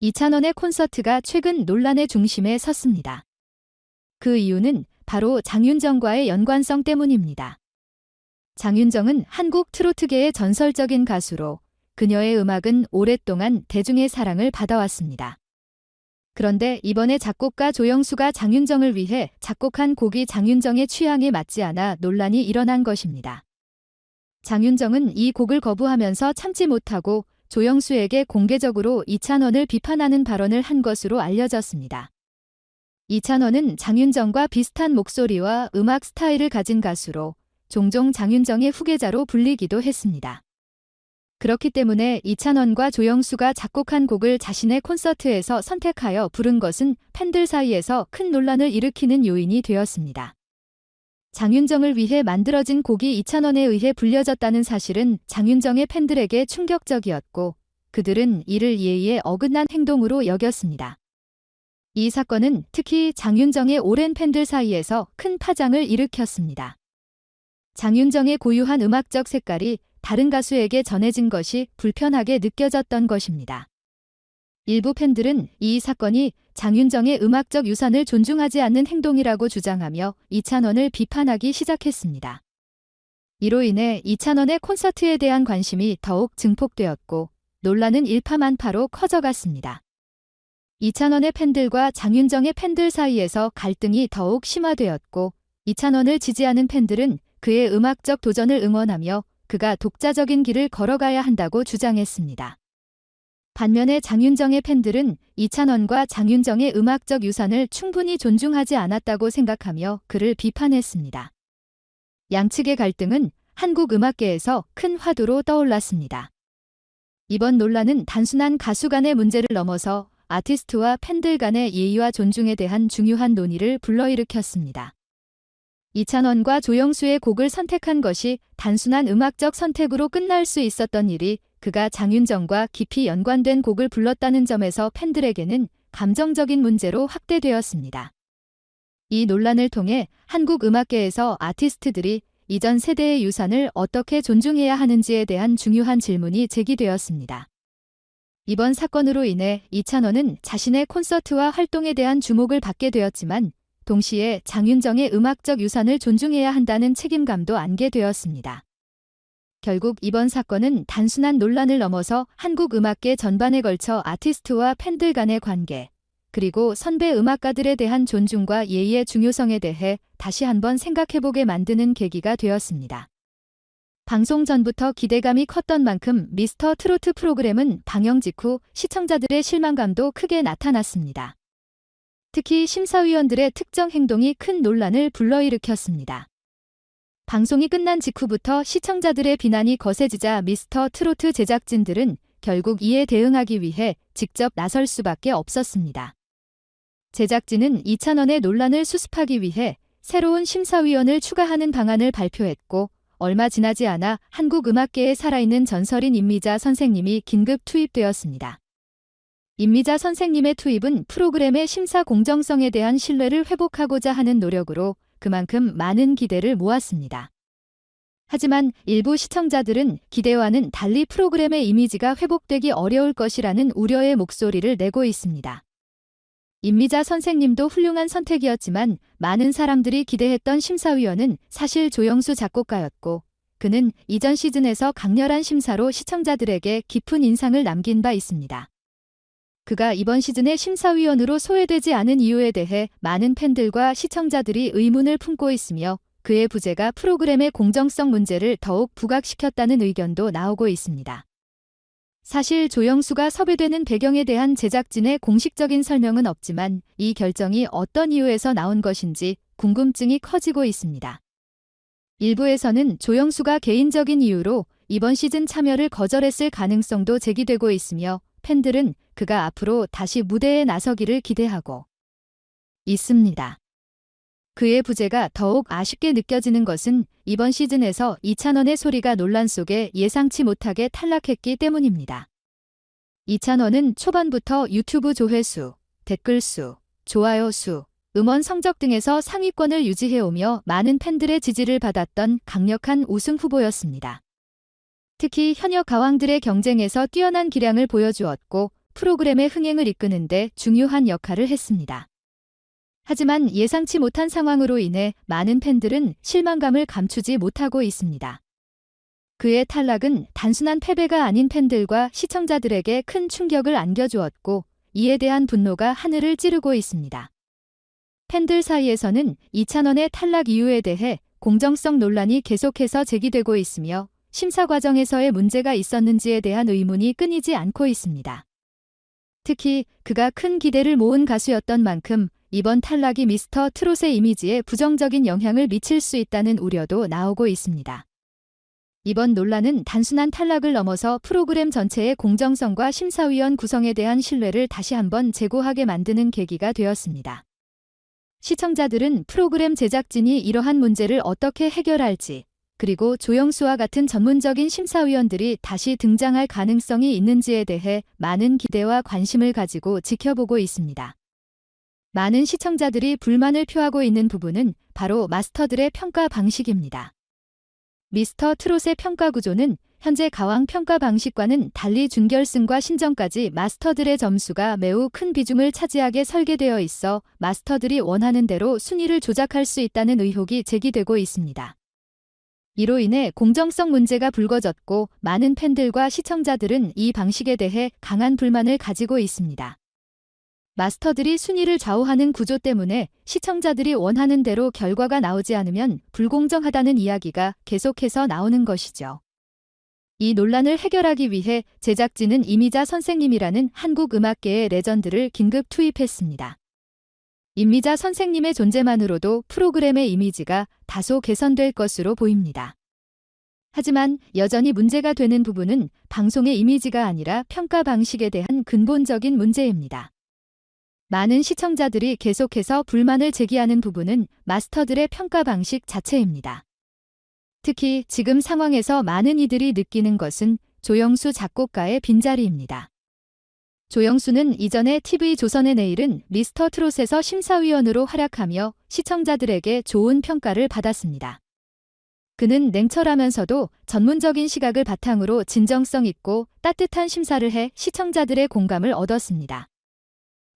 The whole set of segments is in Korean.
이찬원의 콘서트가 최근 논란의 중심에 섰습니다. 그 이유는 바로 장윤정과의 연관성 때문입니다. 장윤정은 한국 트로트계의 전설적인 가수로 그녀의 음악은 오랫동안 대중의 사랑을 받아왔습니다. 그런데 이번에 작곡가 조영수가 장윤정을 위해 작곡한 곡이 장윤정의 취향에 맞지 않아 논란이 일어난 것입니다. 장윤정은 이 곡을 거부하면서 참지 못하고 조영수에게 공개적으로 이찬원을 비판하는 발언을 한 것으로 알려졌습니다. 이찬원은 장윤정과 비슷한 목소리와 음악 스타일을 가진 가수로 종종 장윤정의 후계자로 불리기도 했습니다. 그렇기 때문에 이찬원과 조영수가 작곡한 곡을 자신의 콘서트에서 선택하여 부른 것은 팬들 사이에서 큰 논란을 일으키는 요인이 되었습니다. 장윤정을 위해 만들어진 곡이 이찬원에 의해 불려졌다는 사실은 장윤정의 팬들에게 충격적이었고 그들은 이를 예의에 어긋난 행동으로 여겼습니다. 이 사건은 특히 장윤정의 오랜 팬들 사이에서 큰 파장을 일으켰습니다. 장윤정의 고유한 음악적 색깔이 다른 가수에게 전해진 것이 불편하게 느껴졌던 것입니다. 일부 팬들은 이 사건이 장윤정의 음악적 유산을 존중하지 않는 행동이라고 주장하며 이찬원을 비판하기 시작했습니다. 이로 인해 이찬원의 콘서트에 대한 관심이 더욱 증폭되었고 논란은 일파만파로 커져갔습니다. 이찬원의 팬들과 장윤정의 팬들 사이에서 갈등이 더욱 심화되었고 이찬원을 지지하는 팬들은 그의 음악적 도전을 응원하며 그가 독자적인 길을 걸어가야 한다고 주장했습니다. 반면에 장윤정의 팬들은 이찬원과 장윤정의 음악적 유산을 충분히 존중하지 않았다고 생각하며 그를 비판했습니다. 양측의 갈등은 한국 음악계에서 큰 화두로 떠올랐습니다. 이번 논란은 단순한 가수 간의 문제를 넘어서 아티스트와 팬들 간의 예의와 존중에 대한 중요한 논의를 불러일으켰습니다. 이찬원과 조영수의 곡을 선택한 것이 단순한 음악적 선택으로 끝날 수 있었던 일이 그가 장윤정과 깊이 연관된 곡을 불렀다는 점에서 팬들에게는 감정적인 문제로 확대되었습니다. 이 논란을 통해 한국 음악계에서 아티스트들이 이전 세대의 유산을 어떻게 존중해야 하는지에 대한 중요한 질문이 제기되었습니다. 이번 사건으로 인해 이찬원은 자신의 콘서트와 활동에 대한 주목을 받게 되었지만 동시에 장윤정의 음악적 유산을 존중해야 한다는 책임감도 안게 되었습니다. 결국 이번 사건은 단순한 논란을 넘어서 한국 음악계 전반에 걸쳐 아티스트와 팬들 간의 관계, 그리고 선배 음악가들에 대한 존중과 예의의 중요성에 대해 다시 한번 생각해보게 만드는 계기가 되었습니다. 방송 전부터 기대감이 컸던 만큼 미스터 트로트 프로그램은 방영 직후 시청자들의 실망감도 크게 나타났습니다. 특히 심사위원들의 특정 행동이 큰 논란을 불러일으켰습니다. 방송이 끝난 직후부터 시청자들의 비난이 거세지자 미스터 트로트 제작진들은 결국 이에 대응하기 위해 직접 나설 수밖에 없었습니다. 제작진은 이찬원의 논란을 수습하기 위해 새로운 심사위원을 추가하는 방안을 발표했고 얼마 지나지 않아 한국 음악계에 살아있는 전설인 임미자 선생님이 긴급 투입되었습니다. 임미자 선생님의 투입은 프로그램의 심사 공정성에 대한 신뢰를 회복하고자 하는 노력으로 그만큼 많은 기대를 모았습니다. 하지만 일부 시청자들은 기대와는 달리 프로그램의 이미지가 회복되기 어려울 것이라는 우려의 목소리를 내고 있습니다. 임미자 선생님도 훌륭한 선택이었지만 많은 사람들이 기대했던 심사위원은 사실 조영수 작곡가였고 그는 이전 시즌에서 강렬한 심사로 시청자들에게 깊은 인상을 남긴 바 있습니다. 그가 이번 시즌의 심사위원으로 소외되지 않은 이유에 대해 많은 팬들과 시청자들이 의문을 품고 있으며 그의 부재가 프로그램의 공정성 문제를 더욱 부각시켰다는 의견도 나오고 있습니다. 사실 조영수가 섭외되는 배경에 대한 제작진의 공식적인 설명은 없지만 이 결정이 어떤 이유에서 나온 것인지 궁금증이 커지고 있습니다. 일부에서는 조영수가 개인적인 이유로 이번 시즌 참여를 거절했을 가능성도 제기되고 있으며 팬들은 그가 앞으로 다시 무대에 나서기를 기대하고 있습니다. 그의 부재가 더욱 아쉽게 느껴지는 것은 이번 시즌에서 이찬원의 소리가 논란 속에 예상치 못하게 탈락했기 때문입니다. 이찬원은 초반부터 유튜브 조회수, 댓글 수, 좋아요 수, 음원 성적 등에서 상위권을 유지해오며 많은 팬들의 지지를 받았던 강력한 우승 후보였습니다. 특히 현역 가왕들의 경쟁에서 뛰어난 기량을 보여주었고 프로그램의 흥행을 이끄는 데 중요한 역할을 했습니다. 하지만 예상치 못한 상황으로 인해 많은 팬들은 실망감을 감추지 못하고 있습니다. 그의 탈락은 단순한 패배가 아닌 팬들과 시청자들에게 큰 충격을 안겨주었고, 이에 대한 분노가 하늘을 찌르고 있습니다. 팬들 사이에서는 이찬원의 탈락 이유에 대해 공정성 논란이 계속해서 제기되고 있으며, 심사 과정에서의 문제가 있었는지에 대한 의문이 끊이지 않고 있습니다. 특히 그가 큰 기대를 모은 가수였던 만큼 이번 탈락이 미스터 트롯의 이미지에 부정적인 영향을 미칠 수 있다는 우려도 나오고 있습니다. 이번 논란은 단순한 탈락을 넘어서 프로그램 전체의 공정성과 심사위원 구성에 대한 신뢰를 다시 한번 재고하게 만드는 계기가 되었습니다. 시청자들은 프로그램 제작진이 이러한 문제를 어떻게 해결할지, 그리고 조영수와 같은 전문적인 심사위원들이 다시 등장할 가능성이 있는지에 대해 많은 기대와 관심을 가지고 지켜보고 있습니다. 많은 시청자들이 불만을 표하고 있는 부분은 바로 마스터들의 평가 방식입니다. 미스터 트롯의 평가 구조는 현재 가왕 평가 방식과는 달리 준결승과 신정까지 마스터들의 점수가 매우 큰 비중을 차지하게 설계되어 있어 마스터들이 원하는 대로 순위를 조작할 수 있다는 의혹이 제기되고 있습니다. 이로 인해 공정성 문제가 불거졌고 많은 팬들과 시청자들은 이 방식에 대해 강한 불만을 가지고 있습니다. 마스터들이 순위를 좌우하는 구조 때문에 시청자들이 원하는 대로 결과가 나오지 않으면 불공정하다는 이야기가 계속해서 나오는 것이죠. 이 논란을 해결하기 위해 제작진은 이미자 선생님이라는 한국 음악계의 레전드를 긴급 투입했습니다. 임미자 선생님의 존재만으로도 프로그램의 이미지가 다소 개선될 것으로 보입니다. 하지만 여전히 문제가 되는 부분은 방송의 이미지가 아니라 평가 방식에 대한 근본적인 문제입니다. 많은 시청자들이 계속해서 불만을 제기하는 부분은 마스터들의 평가 방식 자체입니다. 특히 지금 상황에서 많은 이들이 느끼는 것은 조영수 작곡가의 빈자리입니다. 조영수는 이전에 TV조선의 내일은 미스터 트롯에서 심사위원으로 활약하며 시청자들에게 좋은 평가를 받았습니다. 그는 냉철하면서도 전문적인 시각을 바탕으로 진정성 있고 따뜻한 심사를 해 시청자들의 공감을 얻었습니다.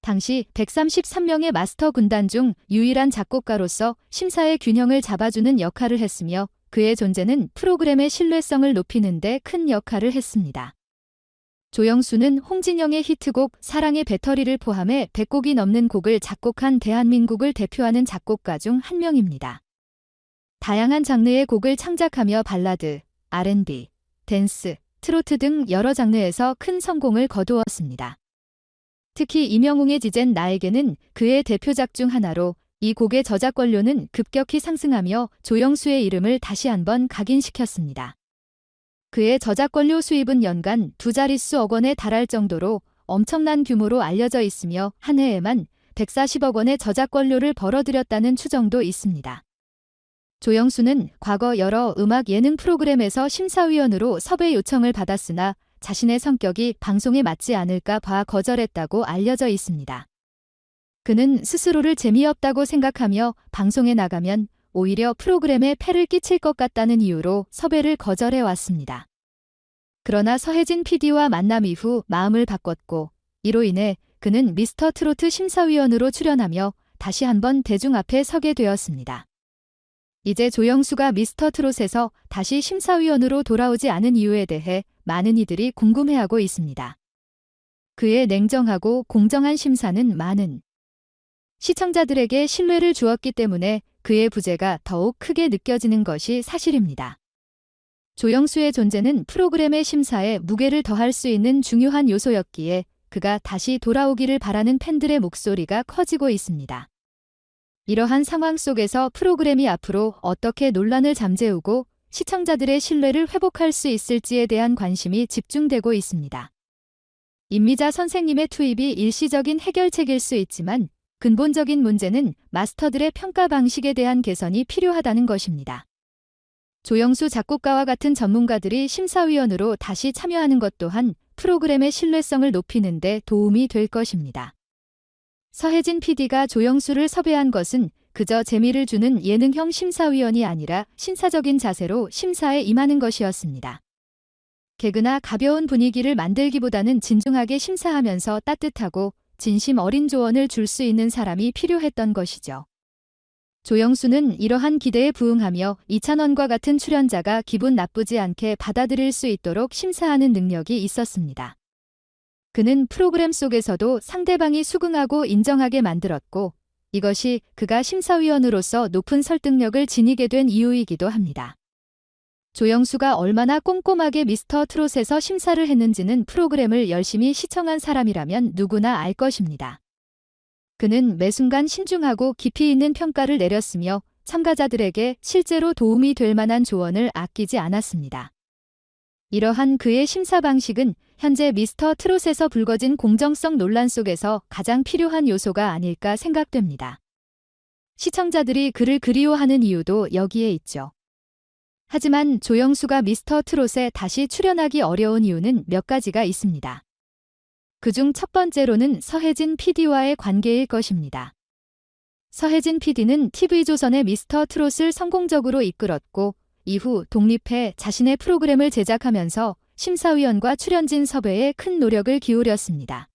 당시 133명의 마스터 군단 중 유일한 작곡가로서 심사의 균형을 잡아주는 역할을 했으며 그의 존재는 프로그램의 신뢰성을 높이는 데 큰 역할을 했습니다. 조영수는 홍진영의 히트곡 사랑의 배터리를 포함해 100곡이 넘는 곡을 작곡한 대한민국을 대표하는 작곡가 중 한 명입니다. 다양한 장르의 곡을 창작하며 발라드, R&B, 댄스, 트로트 등 여러 장르에서 큰 성공을 거두었습니다. 특히 임영웅의 지젠 나에게는 그의 대표작 중 하나로 이 곡의 저작권료는 급격히 상승하며 조영수의 이름을 다시 한번 각인시켰습니다. 그의 저작권료 수입은 연간 2자릿수 억 원에 달할 정도로 엄청난 규모로 알려져 있으며 한 해에만 140억 원의 저작권료를 벌어들였다는 추정도 있습니다. 조영수는 과거 여러 음악 예능 프로그램에서 심사위원으로 섭외 요청을 받았으나 자신의 성격이 방송에 맞지 않을까 봐 거절했다고 알려져 있습니다. 그는 스스로를 재미없다고 생각하며 방송에 나가면 오히려 프로그램에 폐를 끼칠 것 같다는 이유로 섭외를 거절해 왔습니다. 그러나 서혜진 PD와 만남 이후 마음을 바꿨고 이로 인해 그는 미스터 트로트 심사위원으로 출연하며 다시 한번 대중 앞에 서게 되었습니다. 이제 조영수가 미스터 트롯에서 다시 심사위원으로 돌아오지 않은 이유에 대해 많은 이들이 궁금해하고 있습니다. 그의 냉정하고 공정한 심사는 많은 시청자들에게 신뢰를 주었기 때문에 그의 부재가 더욱 크게 느껴지는 것이 사실입니다. 조영수의 존재는 프로그램의 심사에 무게를 더할 수 있는 중요한 요소였기에 그가 다시 돌아오기를 바라는 팬들의 목소리가 커지고 있습니다. 이러한 상황 속에서 프로그램이 앞으로 어떻게 논란을 잠재우고 시청자들의 신뢰를 회복할 수 있을지에 대한 관심이 집중되고 있습니다. 임미자 선생님의 투입이 일시적인 해결책일 수 있지만 근본적인 문제는 마스터들의 평가 방식에 대한 개선이 필요하다는 것입니다. 조영수 작곡가와 같은 전문가들이 심사위원으로 다시 참여하는 것 또한 프로그램의 신뢰성을 높이는 데 도움이 될 것입니다. 서혜진 PD가 조영수를 섭외한 것은 그저 재미를 주는 예능형 심사위원이 아니라 신사적인 자세로 심사에 임하는 것이었습니다. 개그나 가벼운 분위기를 만들기보다는 진중하게 심사하면서 따뜻하고 진심 어린 조언을 줄 수 있는 사람이 필요했던 것이죠. 조영수는 이러한 기대에 부응하며 이찬원과 같은 출연자가 기분 나쁘지 않게 받아들일 수 있도록 심사하는 능력이 있었습니다. 그는 프로그램 속에서도 상대방이 수긍하고 인정하게 만들었고, 이것이 그가 심사위원으로서 높은 설득력을 지니게 된 이유이기도 합니다. 조영수가 얼마나 꼼꼼하게 미스터 트롯에서 심사를 했는지는 프로그램을 열심히 시청한 사람이라면 누구나 알 것입니다. 그는 매 순간 신중하고 깊이 있는 평가를 내렸으며 참가자들에게 실제로 도움이 될 만한 조언을 아끼지 않았습니다. 이러한 그의 심사 방식은 현재 미스터 트롯에서 불거진 공정성 논란 속에서 가장 필요한 요소가 아닐까 생각됩니다. 시청자들이 그를 그리워하는 이유도 여기에 있죠. 하지만 조영수가 미스터 트롯에 다시 출연하기 어려운 이유는 몇 가지가 있습니다. 그중 첫 번째로는 서혜진 PD와의 관계일 것입니다. 서혜진 PD는 TV조선의 미스터 트롯을 성공적으로 이끌었고 이후 독립해 자신의 프로그램을 제작하면서 심사위원과 출연진 섭외에 큰 노력을 기울였습니다.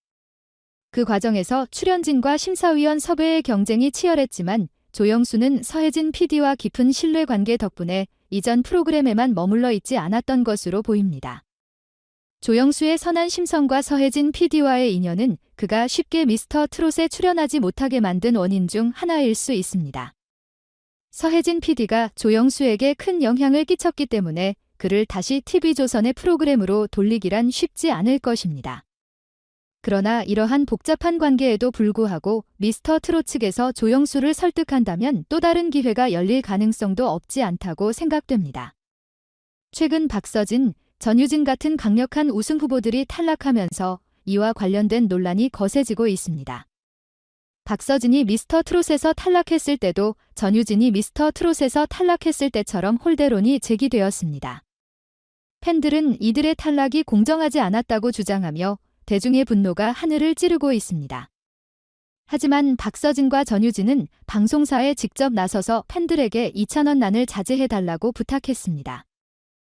그 과정에서 출연진과 심사위원 섭외의 경쟁이 치열했지만 조영수는 서혜진 PD와 깊은 신뢰관계 덕분에 이전 프로그램에만 머물러 있지 않았던 것으로 보입니다. 조영수의 선한 심성과 서혜진 PD와의 인연은 그가 쉽게 미스터 트롯에 출연하지 못하게 만든 원인 중 하나일 수 있습니다. 서혜진 PD가 조영수에게 큰 영향을 끼쳤기 때문에 그를 다시 TV조선의 프로그램으로 돌리기란 쉽지 않을 것입니다. 그러나 이러한 복잡한 관계에도 불구하고 미스터 트롯 측에서 조영수를 설득한다면 또 다른 기회가 열릴 가능성도 없지 않다고 생각됩니다. 최근 박서진, 전유진 같은 강력한 우승 후보들이 탈락하면서 이와 관련된 논란이 거세지고 있습니다. 박서진이 미스터 트롯에서 탈락했을 때도 전유진이 미스터 트롯에서 탈락했을 때처럼 홀대론이 제기되었습니다. 팬들은 이들의 탈락이 공정하지 않았다고 주장하며 대중의 분노가 하늘을 찌르고 있습니다. 하지만 박서진과 전유진은 방송사에 직접 나서서 팬들에게 이찬원 난을 자제해달라고 부탁했습니다.